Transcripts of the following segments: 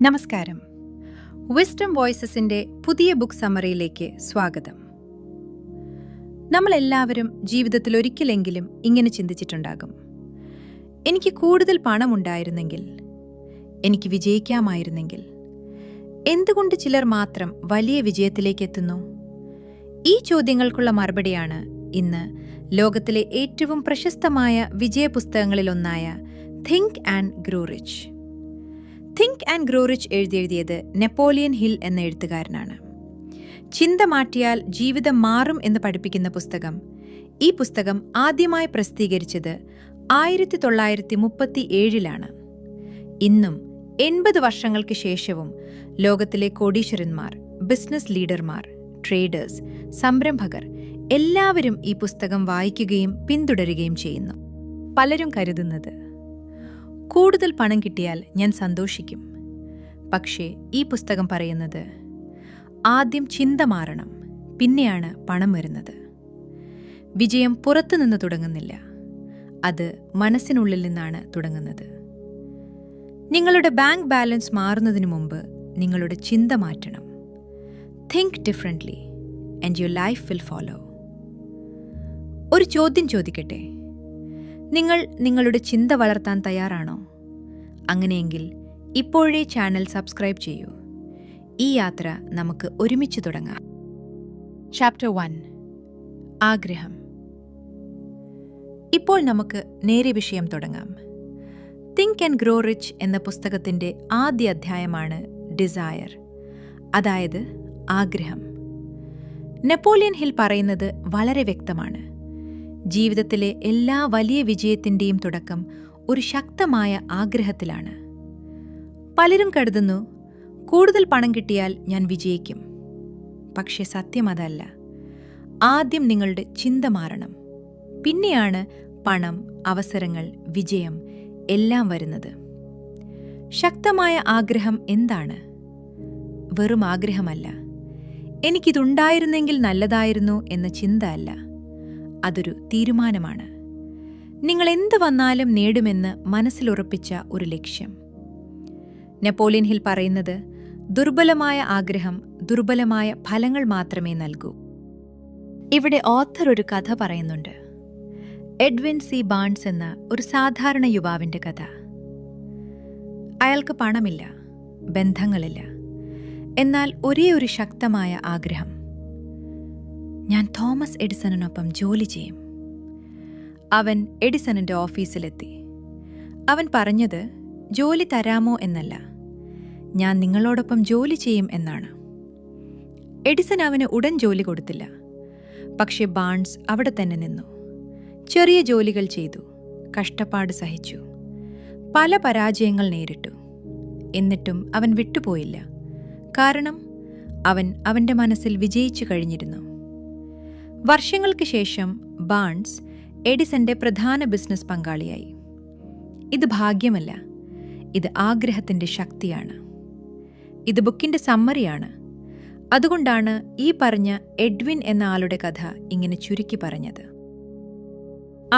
നമസ്കാരം. വിസ്ഡം വോയ്സസിന്റെ പുതിയ ബുക്ക് സമ്മറിയിലേക്ക് സ്വാഗതം. നമ്മളെല്ലാവരും ജീവിതത്തിൽ ഒരിക്കലെങ്കിലും ഇങ്ങനെ ചിന്തിച്ചിട്ടുണ്ടാകും, എനിക്ക് കൂടുതൽ പണമുണ്ടായിരുന്നെങ്കിൽ, എനിക്ക് വിജയിക്കാമായിരുന്നെങ്കിൽ. എന്തുകൊണ്ട് ചിലർ മാത്രം വലിയ വിജയത്തിലേക്ക് എത്തുന്നു? ഈ ചോദ്യങ്ങൾക്കുള്ള മറുപടിയാണ് ഇന്ന് ലോകത്തിലെ ഏറ്റവും പ്രശസ്തമായ വിജയപുസ്തകങ്ങളിലൊന്നായ think and grow rich. Think and grow rich എഴുതിയത് നെപ്പോളിയൻ ഹിൽ എന്ന എഴുത്തുകാരനാണ്. ചിന്ത മാറ്റിയാൽ ജീവിതം മാറും എന്ന് പഠിപ്പിക്കുന്ന പുസ്തകം. ഈ പുസ്തകം ആദ്യമായി പ്രസിദ്ധീകരിച്ചത് 1937 ഇന്നും 80 വർഷങ്ങൾക്ക് ശേഷവും ലോകത്തിലെ കോടീശ്വരന്മാർ, ബിസിനസ് ലീഡർമാർ, ട്രേഡേഴ്സ്, സംരംഭകർ എല്ലാവരും ഈ പുസ്തകം വായിക്കുകയും പിന്തുടരുകയും ചെയ്യുന്നു. പലരും കരുതുന്നത്, കൂടുതൽ പണം കിട്ടിയാൽ ഞാൻ സന്തോഷിക്കും. പക്ഷേ ഈ പുസ്തകം പറയുന്നത്, ആദ്യം ചിന്ത മാറണം, പിന്നെയാണ് പണം വരുന്നത്. വിജയം പുറത്തുനിന്ന് തുടങ്ങുന്നില്ല, അത് മനസ്സിനുള്ളിൽ നിന്നാണ് തുടങ്ങുന്നത്. നിങ്ങളുടെ ബാങ്ക് ബാലൻസ് മാറുന്നതിന് മുമ്പ് നിങ്ങളുടെ ചിന്ത മാറ്റണം. Think differently and your life will follow. ഒരു ചോദ്യം ചോദിക്കട്ടെ, നിങ്ങൾ നിങ്ങളുടെ ചിന്ത വളർത്താൻ തയ്യാറാണോ? അങ്ങനെയെങ്കിൽ ഇപ്പോഴേ ചാനൽ സബ്സ്ക്രൈബ് ചെയ്യൂ. ഈ യാത്ര നമുക്ക് ഒരുമിച്ച് തുടങ്ങാം. ചാപ്റ്റർ 1, ആഗ്രഹം. ഇപ്പോൾ നമുക്ക് നേരെ വിഷയം തുടങ്ങാം. തിങ്ക് ആൻഡ് ഗ്രോ റിച്ച് എന്ന പുസ്തകത്തിന്റെ ആദ്യ അധ്യായമാണ് ഡിസയർ, അതായത് ആഗ്രഹം. നെപ്പോളിയൻ ഹിൽ പറയുന്നത് വളരെ വ്യക്തമാണ്. ജീവിതത്തിലെ എല്ലാ വലിയ വിജയത്തിന്റെയും തുടക്കം ഒരു ശക്തമായ ആഗ്രഹത്തിലാണ്. പലരും കരുതുന്നു, കൂടുതൽ പണം കിട്ടിയാൽ ഞാൻ വിജയിക്കും. പക്ഷെ സത്യം അതല്ല. ആദ്യം നിങ്ങളുടെ ചിന്ത മാറണം, പിന്നെയാണ് പണം, അവസരങ്ങൾ, വിജയം എല്ലാം വരുന്നത്. ശക്തമായ ആഗ്രഹം എന്താണ്? വെറും ആഗ്രഹമല്ല, എനിക്കിതുണ്ടായിരുന്നെങ്കിൽ നല്ലതായിരുന്നു എന്ന ചിന്ത അല്ല. അതൊരു തീരുമാനമാണ്. നിങ്ങൾ എന്ത് വന്നാലും നേടുമെന്ന് മനസ്സിലുറപ്പിച്ച ഒരു ലക്ഷ്യം. നെപ്പോളിയൻ ഹിൽ പറയുന്നത്, ദുർബലമായ ആഗ്രഹം ദുർബലമായ ഫലങ്ങൾ മാത്രമേ നൽകൂ. ഇവിടെ ഓഥർ ഒരു കഥ പറയുന്നുണ്ട്. എഡ്വിൻ സി ബാൺസ് എന്ന ഒരു സാധാരണ യുവാവിന്റെ കഥ. അയാൾക്ക് പണമില്ല, ബന്ധങ്ങളില്ല, എന്നാൽ ഒരേ ഒരു ശക്തമായ ആഗ്രഹം. ഞാൻ തോമസ് എഡിസണിനൊപ്പം ജോലി ചെയ്യും. അവൻ എഡിസണിന്റെ ഓഫീസിലെത്തി. അവൻ പറഞ്ഞത്, ജോലി തരാമോ എന്നല്ല, ഞാൻ നിങ്ങളോടൊപ്പം ജോലി ചെയ്യും എന്നാണ്. എഡിസൺ അവന് ഉടൻ ജോലി കൊടുത്തില്ല. പക്ഷെ ബാൺസ് അവിടെ തന്നെ നിന്നു. ചെറിയ ജോലികൾ ചെയ്തു, കഷ്ടപ്പാട് സഹിച്ചു, പല പരാജയങ്ങൾ നേരിട്ടു. എന്നിട്ടും അവൻ വിട്ടുപോയില്ല. കാരണം അവൻ അവന്റെ മനസ്സിൽ വിജയിച്ചു കഴിഞ്ഞിരുന്നു. വർഷങ്ങൾക്ക് ശേഷം ബാൺസ് എഡിസന്റെ പ്രധാന ബിസിനസ് പങ്കാളിയായി. ഇത് ഭാഗ്യമല്ല, ഇത് ആഗ്രഹത്തിന്റെ ശക്തിയാണ്. ഇത് ബുക്കിന്റെ സമ്മറിയാണ്. അതുകൊണ്ടാണ് ഈ പറഞ്ഞ എഡ്വിൻ എന്ന ആളുടെ കഥ ഇങ്ങനെ ചുരുക്കി പറഞ്ഞത്.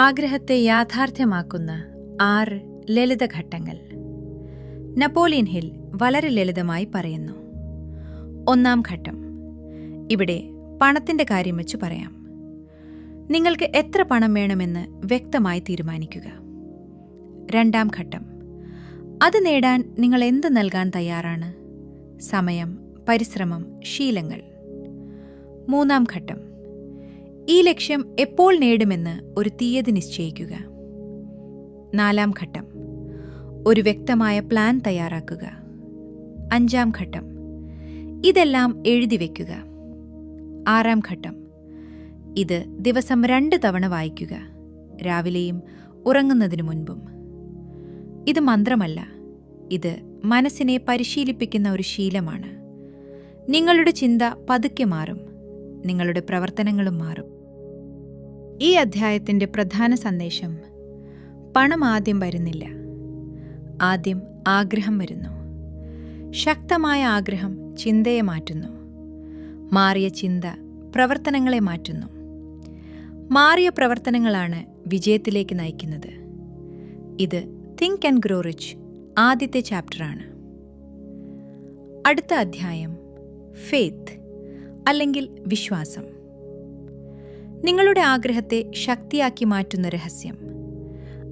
ആഗ്രഹത്തെ യാഥാർത്ഥ്യമാക്കുന്ന 6 ലളിത ഘട്ടങ്ങൾ നെപ്പോളിയൻ ഹിൽ വളരെ ലളിതമായി പറയുന്നു. 1-ാം ഘട്ടം. ഇവിടെ പണത്തിന്റെ കാര്യം വെച്ച് പറയാം. നിങ്ങൾക്ക് എത്ര പണം വേണമെന്ന് വ്യക്തമായി തീരുമാനിക്കുക. 2-ാം ഘട്ടം. അത് നേടാൻ നിങ്ങൾ എന്ത് നൽകാൻ തയ്യാറാണ്? സമയം, പരിശ്രമം, ശീലങ്ങൾ. 3-ാം ഘട്ടം. ഈ ലക്ഷ്യം എപ്പോൾ നേടുമെന്ന് ഒരു തീയതി നിശ്ചയിക്കുക. 4-ാം ഘട്ടം. ഒരു വ്യക്തമായ പ്ലാൻ തയ്യാറാക്കുക. 5-ാം ഘട്ടം. ഇതെല്ലാം എഴുതി വയ്ക്കുക. 6-ാം ഘട്ടം. ഇത് ദിവസം 2 തവണ വായിക്കുക, രാവിലെയും ഉറങ്ങുന്നതിനു മുൻപും. ഇത് മന്ത്രമല്ല, ഇത് മനസ്സിനെ പരിശീലിപ്പിക്കുന്ന ഒരു ശീലമാണ്. നിങ്ങളുടെ ചിന്ത പതുക്കെ മാറും, നിങ്ങളുടെ പ്രവർത്തനങ്ങളും മാറും. ഈ അധ്യായത്തിന്റെ പ്രധാന സന്ദേശം, പണം ആദ്യം വരുന്നില്ല, ആദ്യം ആഗ്രഹം വരുന്നു. ശക്തമായ ആഗ്രഹം ചിന്തയെ മാറ്റുന്നു. മാറിയ ചിന്ത പ്രവർത്തനങ്ങളെ മാറ്റുന്നു. മാറിയ പ്രവർത്തനങ്ങളാണ് വിജയത്തിലേക്ക് നയിക്കുന്നത്. ഇത് തിങ്ക് ആൻഡ് ഗ്രോ റിച്ച് ആദ്യത്തെ ചാപ്റ്ററാണ്. അടുത്ത അധ്യായം ഫെയ്ത്ത് അല്ലെങ്കിൽ വിശ്വാസം. നിങ്ങളുടെ ആഗ്രഹത്തെ ശക്തിയാക്കി മാറ്റുന്ന രഹസ്യം.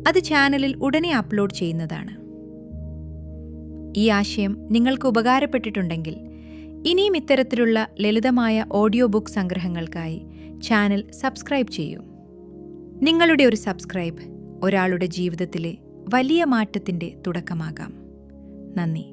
അത് ചാനലിൽ ഉടനെ അപ്ലോഡ് ചെയ്യുന്നതാണ്. ഈ ആശയം നിങ്ങൾക്ക് ഉപകാരപ്പെട്ടിട്ടുണ്ടെങ്കിൽ ഇനിയും ഇത്തരത്തിലുള്ള ലളിതമായ ഓഡിയോ ബുക്ക് സംഗ്രഹങ്ങൾക്കായി ചാനൽ സബ്സ്ക്രൈബ് ചെയ്യൂ. നിങ്ങളുടെ ഒരു സബ്സ്ക്രൈബ് ഒരാളുടെ ജീവിതത്തിലെ വലിയ മാറ്റത്തിൻ്റെ തുടക്കമാകാം. നന്ദി.